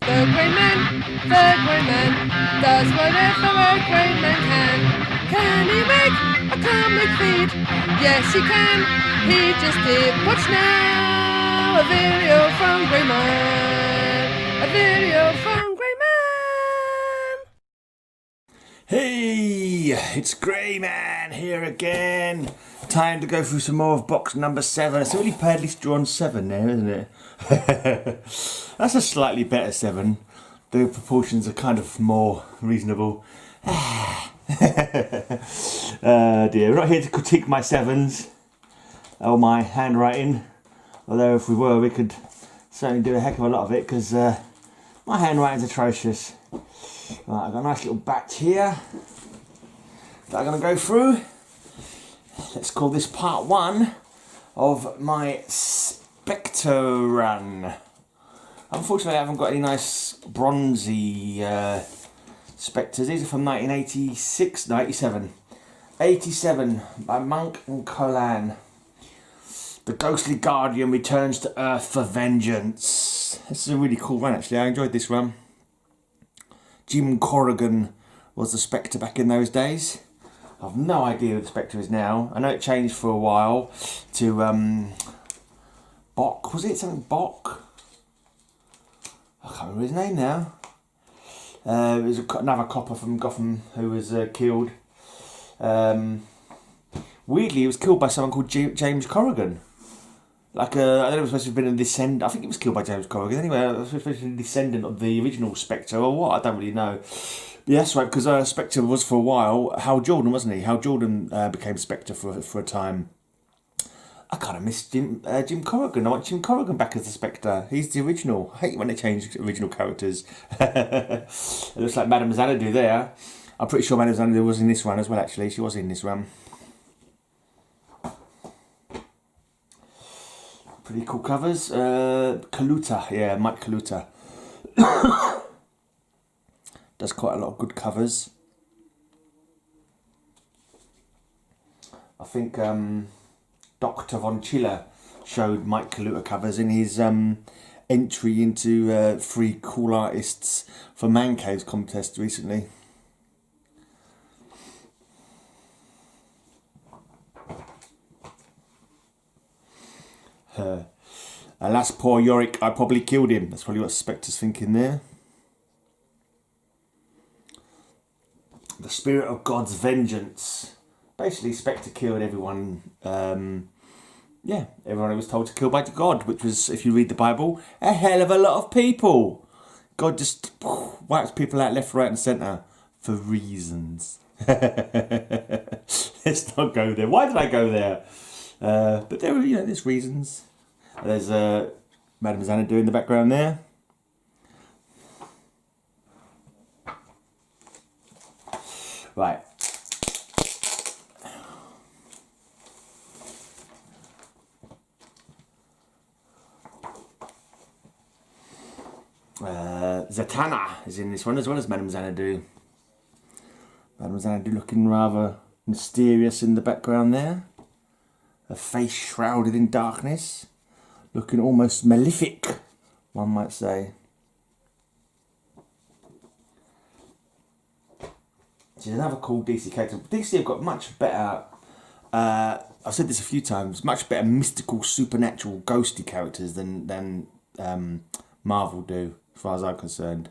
the Grey Man does whatever a Grey Man can. Can he make a comic feed? Yes, he can. He just did. Watch now, a video from Grey Man. A video from Grey Man. Hey, it's Grey Man here again. Time to go through some more of box number 7. It's a really badly drawn 7 there, isn't it? That's a slightly better 7. The proportions are kind of more reasonable. Dear, we're not here to critique my 7s or my handwriting. Although if we were, we could certainly do a heck of a lot of it, because my handwriting's atrocious. Right, I've got a nice little batch here that I'm going to go through. Let's call this part 1 of my Spectre run. Unfortunately, I haven't got any nice bronzy Spectres. These are from 1986, 97. 87 by Monk and Kal-El. The ghostly guardian returns to Earth for vengeance. This is a really cool run, actually. I enjoyed this run. Jim Corrigan was the Spectre back in those days. I've no idea who the Spectre is now. I know it changed for a while to Bock. Was it something Bock? I can't remember his name now. It was another copper from Gotham who was killed. Weirdly, he was killed by someone called James Corrigan. Like I don't know if it was supposed to have been a descendant. I think he was killed by James Corrigan. Anyway, it was supposed to be a descendant of the original Spectre or what? I don't really know. But yeah, that's right, because Spectre was for a while Hal Jordan, wasn't he? Hal Jordan became Spectre for a time. I kind of miss Jim Corrigan. I want Jim Corrigan back as the Spectre. He's the original. I hate when they change original characters. It looks like Madame Xanadu there. I'm pretty sure Madame Xanadu was in this one as well, actually. She was in this one. Pretty cool covers. Kaluta, yeah, Mike Kaluta. Does quite a lot of good covers. I think Dr. Von Chiller showed Mike Kaluta covers in his entry into 3 cool artists for Man Caves contest recently. Alas, poor Yorick, I probably killed him. That's probably what Spectre's thinking there. The Spirit of God's Vengeance. Basically, Spectre killed everyone. Yeah, everyone who was told to kill by God, which was, if you read the Bible, a hell of a lot of people. God just wipes people out left, right, and centre for reasons. Let's not go there. Why did I go there? But there were, there's reasons. There's Madame Xanadu in the background there. Right. Zatanna is in this one as well as Madame Xanadu. Madame Xanadu looking rather mysterious in the background there. Her face shrouded in darkness. Looking almost malefic, one might say. She's another cool DC character. DC have got much better, I've said this a few times, much better mystical, supernatural, ghosty characters than Marvel do, as far as I'm concerned.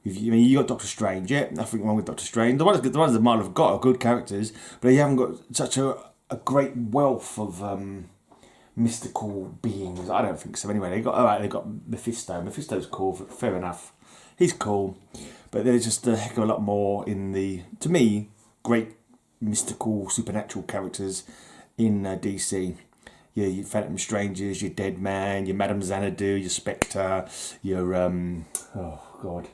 You got Doctor Strange, yeah, nothing wrong with Doctor Strange. The ones that Marvel have got are good characters, but you haven't got such a great wealth of mystical beings. I don't think so. Anyway, they got Mephisto. Mephisto's cool. Fair enough. He's cool, but there's just a heck of a lot more in the, to me, great mystical supernatural characters in DC. Yeah, your Phantom Strangers, your Dead Man, your Madame Xanadu, your Spectre, your oh god,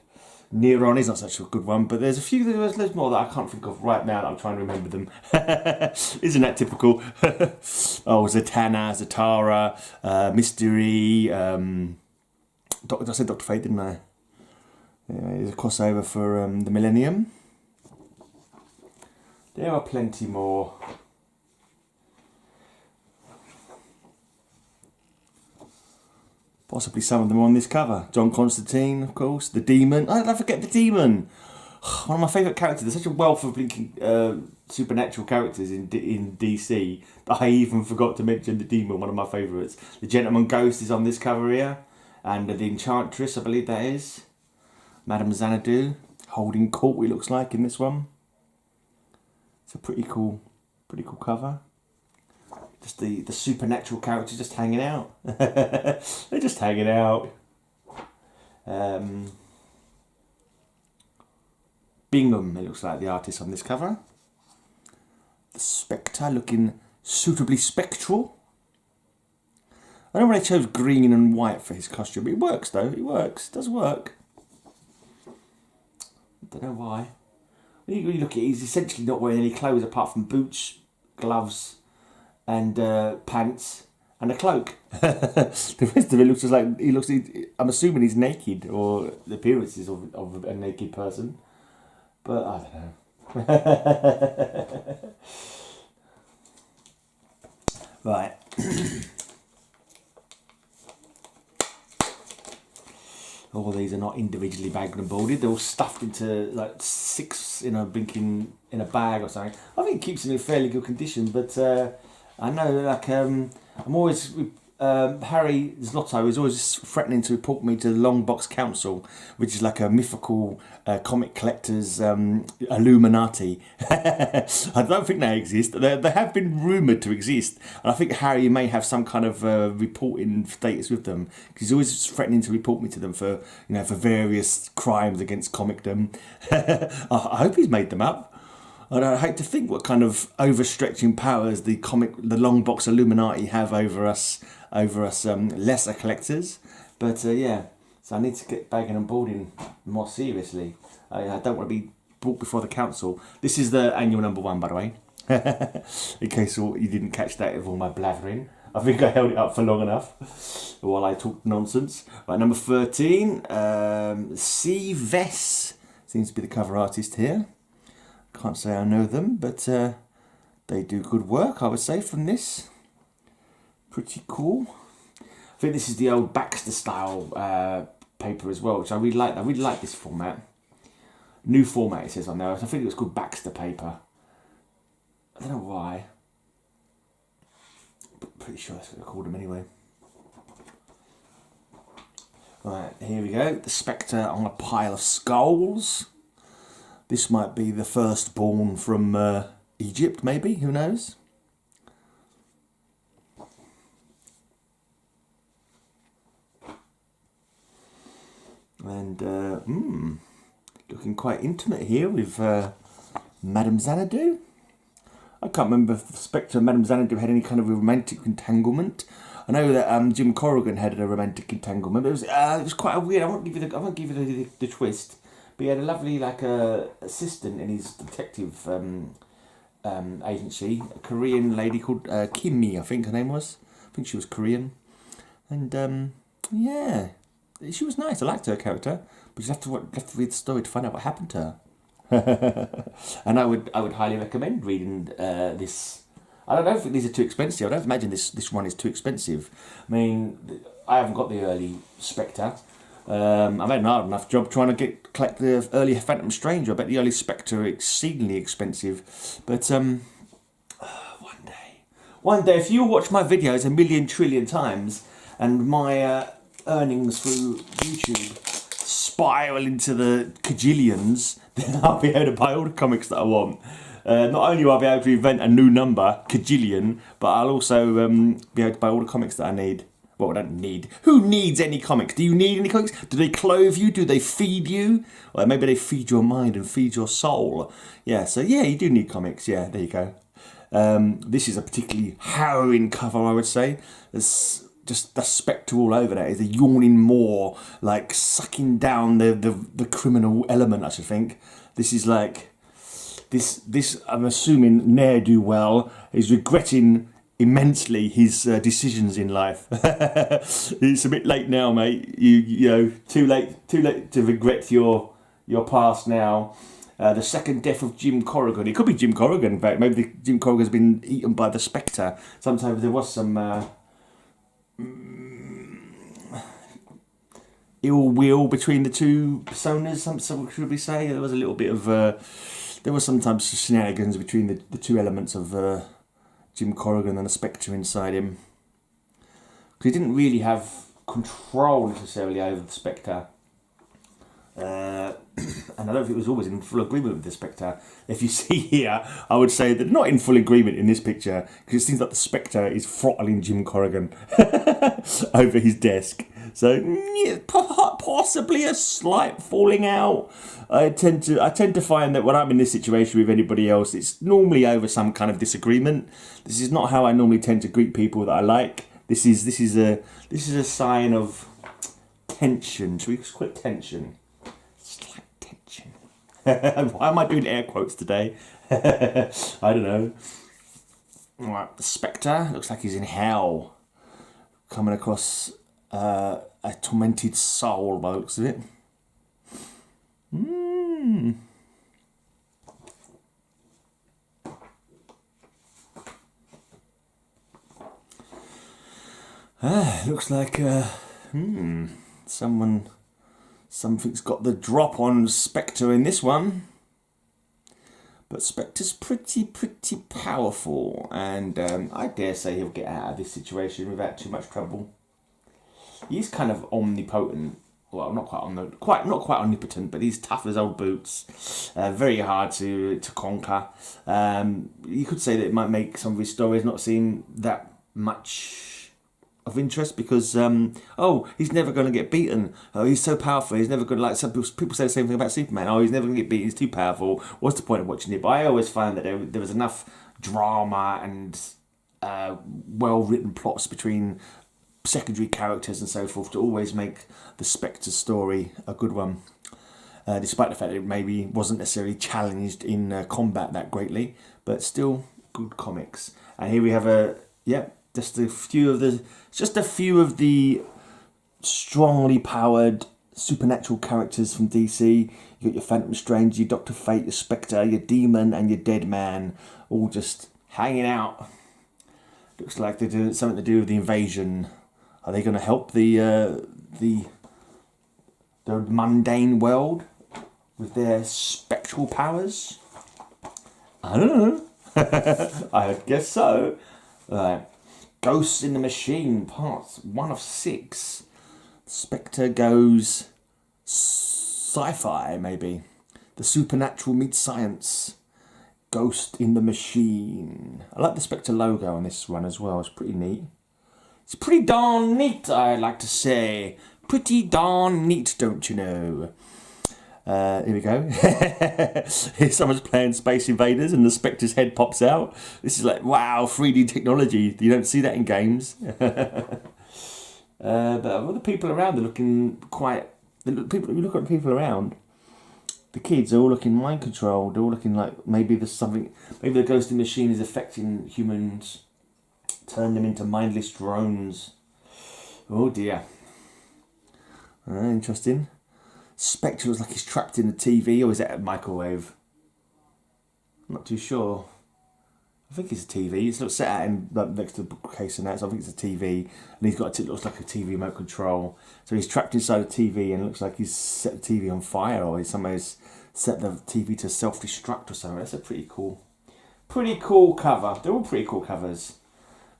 Neron is not such a good one, but there's a few, there's more that I can't think of right now that I'm trying to remember them. Isn't that typical? Oh, Zatara, Mystery, I said Dr. Fate, didn't I? Yeah, there's a crossover for the Millennium. There are plenty more. Possibly some of them on this cover. John Constantine, of course. The Demon. Oh, don't forget the Demon. One of my favourite characters. There's such a wealth of blinking supernatural characters in DC that I even forgot to mention the Demon, one of my favourites. The Gentleman Ghost is on this cover here. And the Enchantress, I believe that is. Madame Xanadu holding court, it looks like, in this one. It's a pretty cool cover. Just the supernatural characters just hanging out. They're just hanging out. Bingham, it looks like the artist on this cover. The Spectre looking suitably spectral. I don't know why they chose green and white for his costume. It works though, it works, it does work. I don't know why. When you look at it, he's essentially not wearing any clothes apart from boots, gloves, and pants and a cloak. The rest of it looks just like I'm assuming he's naked, or the appearances of a naked person, but I don't know. Right. All these are not individually bagged and boarded. They're all stuffed into like 6 in a bag or something. I think it keeps them in fairly good condition, but I know, like, I'm always, Harry Zlotto is always threatening to report me to the Long Box Council, which is like a mythical comic collectors Illuminati. I don't think they exist. They have been rumoured to exist, and I think Harry may have some kind of reporting status with them, because he's always threatening to report me to them for, for various crimes against comicdom. I hope he's made them up. I hate to think what kind of overstretching powers the Long Box Illuminati have over us lesser collectors. But yeah, so I need to get bagging and boarding more seriously. I don't want to be brought before the council. This is the annual #1, by the way, in case you didn't catch that with all my blathering. I think I held it up for long enough while I talked nonsense. Right, number 13, C. Vess seems to be the cover artist here. Can't say I know them, but they do good work, I would say, from this. Pretty cool. I think this is the old Baxter style paper as well, which I really like. I really like this format. New format, it says on there. I think it was called Baxter paper. I don't know why. But pretty sure that's what they called them anyway. Right, here we go. The Spectre on a pile of skulls. This might be the firstborn from Egypt, maybe, who knows? And, looking quite intimate here with Madame Xanadu. I can't remember if Spectre and Madame Xanadu had any kind of a romantic entanglement. I know that Jim Corrigan had a romantic entanglement, but it was quite a weird. I won't give you the twist. But he had a lovely assistant in his detective agency, a Korean lady called Kimmy, I think her name was. I think she was Korean, and yeah, she was nice. I liked her character, but you have to read the story to find out what happened to her. And I would highly recommend reading this. I don't think these are too expensive. I don't imagine this one is too expensive. I mean, I haven't got the early Spectre. I've had an hard enough job trying to collect the early Phantom Stranger. I bet the early Spectre are exceedingly expensive. But one day, if you watch my videos a million trillion times and my earnings through YouTube spiral into the cajillions, then I'll be able to buy all the comics that I want. Not only will I be able to invent a new number, cajillion, but I'll also be able to buy all the comics that I need. Well, I don't need. Who needs any comics? Do you need any comics? Do they clothe you? Do they feed you? Or maybe they feed your mind and feed your soul. Yeah, so yeah, you do need comics. Yeah, there you go. This is a particularly harrowing cover, I would say. There's just the Spectre all over that. Is a yawning maw, like sucking down the criminal element, I should think. This is like, this I'm assuming ne'er-do-well is regretting immensely his decisions in life. It's a bit late now, mate. You know, too late to regret your past now. The second death of Jim Corrigan. It could be Jim Corrigan, in fact. Maybe Jim Corrigan's been eaten by the Spectre. Sometimes there was some ill will between the two personas. Some should we say there was a little bit of there was sometimes shenanigans between the two elements of Jim Corrigan and the Spectre inside him, because he didn't really have control necessarily over the Spectre. And I don't think it was always in full agreement with the Spectre. If you see here, I would say that not in full agreement in this picture, because it seems like the Spectre is throttling Jim Corrigan over his desk. So yeah, possibly a slight falling out. I tend to find that when I'm in this situation with anybody else, it's normally over some kind of disagreement. This is not how I normally tend to greet people that I like. This is a sign of tension. Should we just call it tension? Slight tension. Why am I doing air quotes today? I don't know. Right, the Spectre looks like he's in hell, coming across a tormented soul by the looks of it. Looks like something's got the drop on Spectre in this one. But Spectre's pretty powerful, and I dare say he'll get out of this situation without too much trouble. He's kind of omnipotent. Well, not quite omnipotent, but he's tough as old boots. Very hard to conquer. You could say that it might make some of his stories not seem that much of interest, because he's never going to get beaten. Oh, he's so powerful. He's never going to, like some people say the same thing about Superman. Oh, he's never going to get beaten. He's too powerful. What's the point of watching it? But I always found that there was enough drama and well-written plots between secondary characters and so forth to always make the Spectre story a good one, despite the fact that it maybe wasn't necessarily challenged in combat that greatly, but still good comics. And here we have just a few of the strongly powered supernatural characters from DC. You got your Phantom Strange, your Dr. Fate, your Spectre, your Demon, and your Dead Man, all just hanging out. Looks like they're doing something to do with the invasion. Are they going to help the mundane world with their spectral powers? I don't know. I guess so. Ghosts in the Machine, parts 1 of 6. Spectre goes sci-fi, maybe. The supernatural meets science. Ghost in the Machine. I like the Spectre logo on this one as well. It's pretty neat. It's pretty darn neat, I'd like to say. Pretty darn neat, don't you know? Here we go. Here someone's playing Space Invaders and the Spectre's head pops out. This is like, wow, 3D technology. You don't see that in games. But all the people around are looking quite... You look at the people around, the kids are all looking mind controlled. They're all looking like maybe there's something... Maybe the Ghost in the Machine is affecting humans. Turn them into mindless drones. Oh dear. Interesting. Spectre looks like he's trapped in the TV, or is that a microwave? I'm not too sure. I think it's a TV. It's not set out in next to the bookcase and that, so I think it's a TV. And he's got it looks like a TV remote control. So he's trapped inside a TV, and it looks like he's set the TV on fire, or he's somebody's set the TV to self-destruct or something. That's a pretty cool cover. They're all pretty cool covers.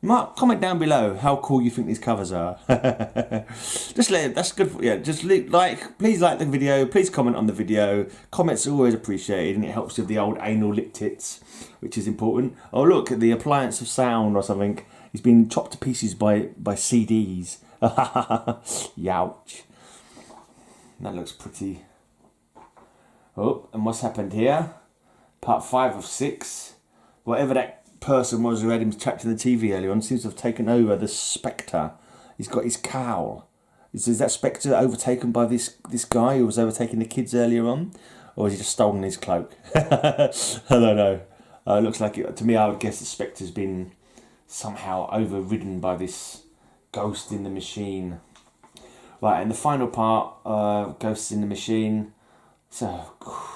Mark, comment down below how cool you think these covers are. That's good. Please like the video. Please comment on the video. Comments are always appreciated, and it helps with the old anal lip tits, which is important. Oh look at the appliance of sound or something. He's been chopped to pieces by CDs. Youch. That looks pretty. Oh, and what's happened here? Part 5 of 6. Whatever that person was who had him trapped in the TV earlier on seems to have taken over the Spectre. He's got his cowl. Is that Spectre overtaken by this guy who was overtaking the kids earlier on? Or has he just stolen his cloak? I don't know. It looks like it. To me, I would guess the Spectre's been somehow overridden by this Ghost in the Machine. Right, and the final part, Ghosts in the Machine. So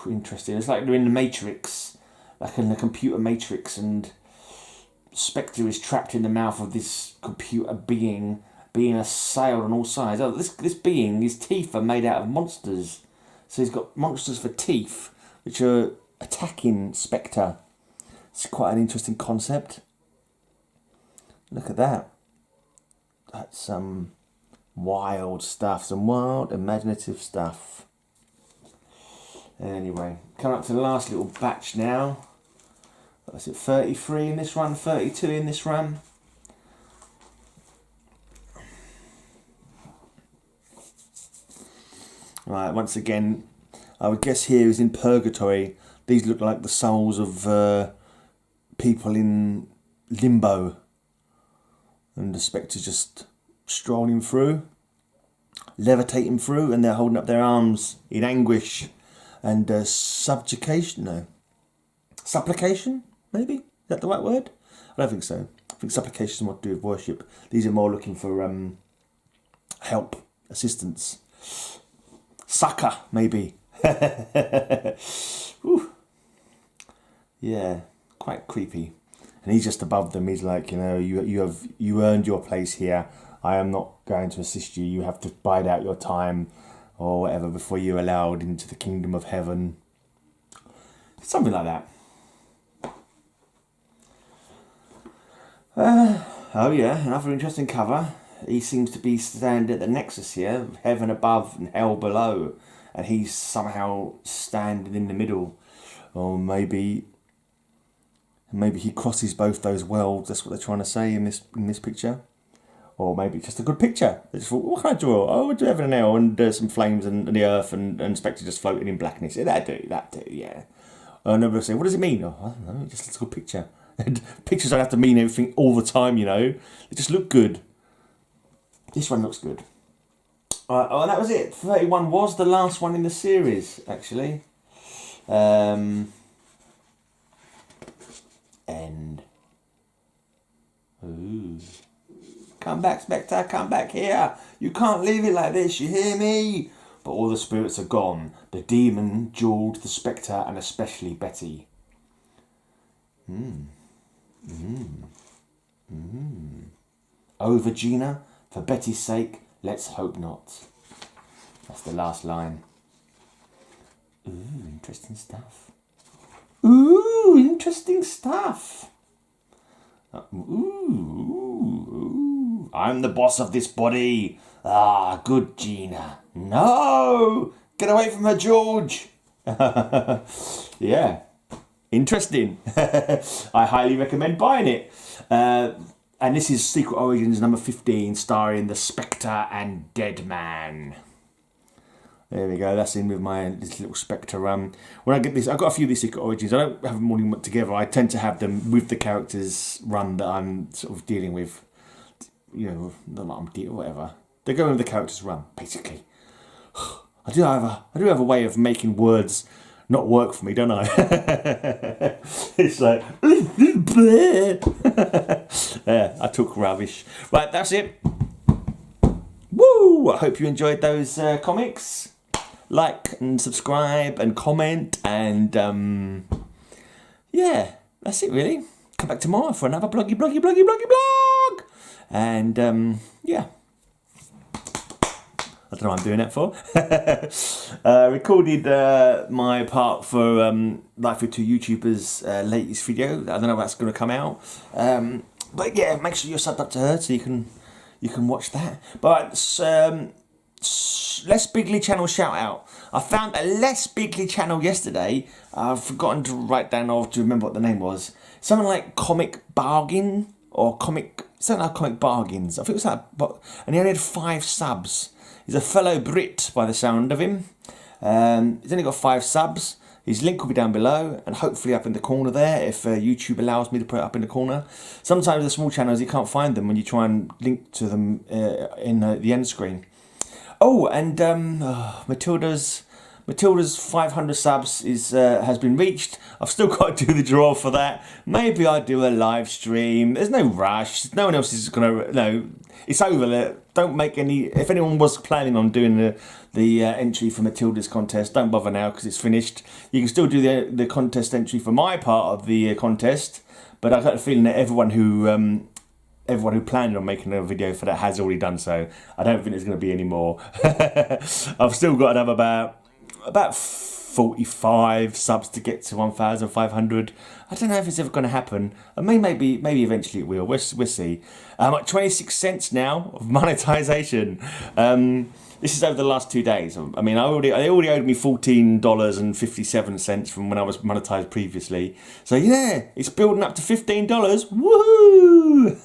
interesting. It's like they're in the Matrix, like in the computer Matrix, and Spectre is trapped in the mouth of this computer being, being assailed on all sides. Oh, this being, his teeth are made out of monsters. So he's got monsters for teeth, which are attacking Spectre. It's quite an interesting concept. Look at that. That's some wild stuff, some wild imaginative stuff. Anyway, coming up to the last little batch now. What's it, 33 in this run, 32 in this run. Right, once again, I would guess here is in purgatory. These look like the souls of people in limbo. And the Spectre's just strolling through, levitating through, and they're holding up their arms in anguish and subjugation. No, supplication, maybe? Is that the right word? I don't think so. I think supplication is more to do with worship. These are more looking for help, assistance, succor, maybe. Yeah, quite creepy. And he's just above them. He's like, you know, you earned your place here. I am not going to assist you. You have to bide out your time or whatever before you're allowed into the kingdom of heaven. Something like that. Oh yeah, another interesting cover. He seems to be standing at the nexus here, heaven above and hell below, and he's somehow standing in the middle. Or maybe he crosses both those worlds. That's what they're trying to say in this picture. Or maybe it's just a good picture. They just thought, what can I draw? Oh, we'll do heaven and hell and some flames and the earth and Spectre just floating in blackness. Yeah, that do, yeah. And they'll say, what does it mean? Oh, I don't know, it just looks a good picture. And pictures don't have to mean everything all the time, you know. They just look good. This one looks good. Alright, oh, and that was it. 31 was the last one in the series, actually. End. Ooh. Come back, Spectre, come back here. You can't leave it like this, you hear me? But all the spirits are gone. The demon, George, the Spectre, and especially Betty. Oh, Virginia, for Betty's sake, let's hope not. That's the last line. Ooh, interesting stuff. Ooh, interesting stuff. Ooh, I'm the boss of this body. Ah, good Gina. No! Get away from her, George. Yeah. Interesting. I highly recommend buying it. And this is Secret Origins number 15, starring the Spectre and Dead Man. There we go, that's in with this little Spectre run. When I get this, I've got a few of these Secret Origins. I don't have them all together. I tend to have them with the characters run that I'm sort of dealing with. You know, not that I'm dealing, whatever. They're going with the characters run, basically. I do have a way of making words not work for me, don't I? It's like, yeah, I talk rubbish. Right, that's it. Woo! I hope you enjoyed those comics. Like and subscribe and comment and yeah, that's it really. Come back tomorrow for another blog. And yeah. I don't know what I'm doing that for. Recorded my part for Life with Two YouTubers latest video. I don't know if that's going to come out. But yeah, make sure you're subbed up to her so you can watch that. But Les Bigley channel shout out. I found a Les Bigley channel yesterday. I've forgotten to write down or to remember what the name was. Something like Comic Bargain or something like Comic Bargains. I think it was that. And he only had 5 subs. He's a fellow Brit by the sound of him. He's only got 5 subs. His link will be down below and hopefully up in the corner there if YouTube allows me to put it up in the corner. Sometimes the small channels you can't find them when you try and link to them in the end screen. Oh, and Matilda's 500 subs has been reached. I've still got to do the draw for that. Maybe I'll do a live stream. There's no rush. No one else is gonna. No, it's over there. Don't make any. If anyone was planning on doing the entry for Matilda's contest, don't bother now because it's finished. You can still do the contest entry for my part of the contest, but I've got a feeling that everyone who everyone who planned on making a video for that has already done so. I don't think there's going to be any more. I've still got another about 45 subs to get to 1,500. I don't know if it's ever going to happen. I mean, maybe eventually it will. We'll see. I'm at 26 cents now of monetization. This is over the last 2 days. I mean, they already owed me $14.57 from when I was monetized previously. So yeah, it's building up to $15. Woohoo!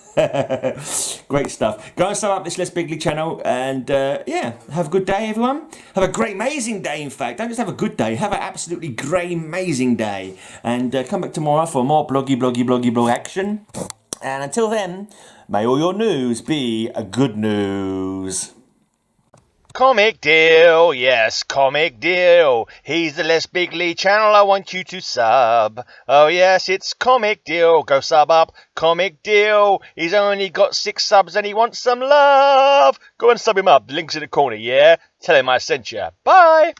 Great stuff. Go and sub up this Less Bigly channel, and yeah, have a good day, everyone. Have a great, amazing day. In fact, don't just have a good day. Have an absolutely great, amazing day. And come back tomorrow for more blog action. And until then, may all your news be a good news. Comic Deal, yes, Comic Deal. He's the Less Bigly channel, I want you to sub. Oh yes, it's Comic Deal, go sub up, Comic Deal. He's only got 6 subs and he wants some love. Go and sub him up, links in the corner, yeah? Tell him I sent you. Bye!